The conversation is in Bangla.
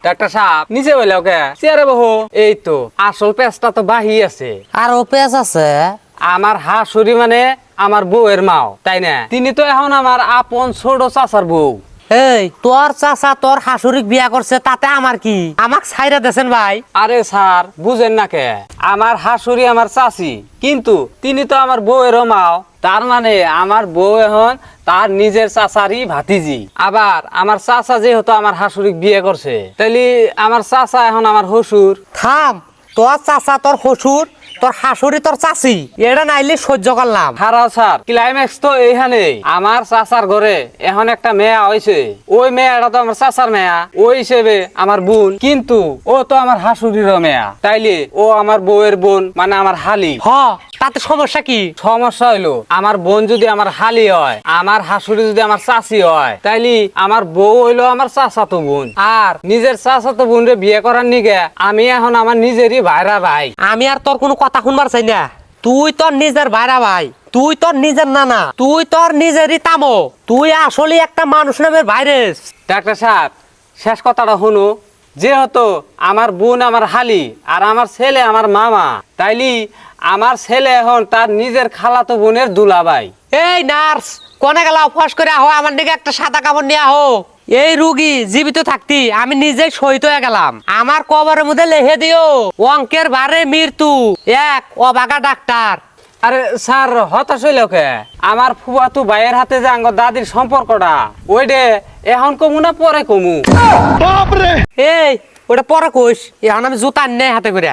ডাক্তার সাহেব নিচে বলে ওকে চেয়ারে বহু। এই তো আসল পেঁচটা তো বাহি আছে। আর ও পেঁচ আছে? আমার হাসুরি মানে আমার বউয়ের মাও, তাই না? তিনি তো এখন আমার আপন ছোট চাচার বউ। এই তোর চাচা তোর শাশুড়িক বিয়া করছে, তাতে আমার কি? আমাক ছাইরা দেছেন ভাই। আরে স্যার বুঝেন না কে, আমার হাসুরি আমার চাচি, কিন্তু তিনি তো আমার বউয়েরও মাও। তার মানে আমার বউ এখন তার নিজের চাচারই ভাতিজি। আবার আমার চাচা যেহেতু আমার হাসুরিক বিয়ে করছে, তাইলে আমার চাচা এখন আমার হসুর। থাম, তোর চাচা তোর শ্বশুর, তোর শাশুড়ি তোর চাচি, এটা নাইলে সহ্য করলাম। হারাও স্যার, ক্লাইম্যাক্স তো এইখানে। আমার চাচার ঘরে এখন একটা মেয়া হয়েছে। ওই মেয়েটা তো আমার চাচার মেয়া, ওই হিসেবে আমার বোন, কিন্তু ও তো আমার হাসুরিরও মেয়া। তাইলে ও আমার বউয়ের বোন, মানে আমার হালি। হ, তাতে সমস্যা কি? সমস্যা হইলো আমার বোন যদি আমার হালি হয়, আমার হাসুরি যদি আমার চাচি হয়, তাইলে আমার বউ হইলো আমার চাচাতো বোন। আর নিজের চাচাতো বোন রে বিয়ে করার নিগে আমি এখন আমার নিজেরই ভাইরা ভাই। আমি আর তোর কোনো কথা শুনবার চাই না। তুই তোর নিজের ভাইরা ভাই, তুই তোর নিজের নানা, তুই তোর নিজেরই তামো, তুই আসলে একটা মানুষ নামের ভাইরাস। ডাক্তার সাহেব শেষ কথাটা শুনো, যেহেতু আমার বোন আমার হালি আর আমার ছেলে আমার মামা, তাইলে আমার ছেলে এখন তার নিজের খালাতো বোনের দুলাভাই। এই নার্স, কোনে গেলা? ফস করে আহো, আমার দিকে একটা সাদা কাপড় নিয়ে আহো। এই রুগী জীবিত থাকতি আমি নিজেই শহীদ হয়ে গেলাম। আমার কবরের মধ্যে লিখে দিও অঙ্কের বারে মৃত্যু, এক অবাগা ডাক্তার। আরে স্যার হতাশ হইল কে? আমার ফুয়াতু ভাইয়ের হাতে যে আঙ্গ দাদির সম্পর্কটা, ওইডে এখন কমু না পরে কমু? এই ওটা পরে কইস, এখন আমি জুতা নেই হাতে করে।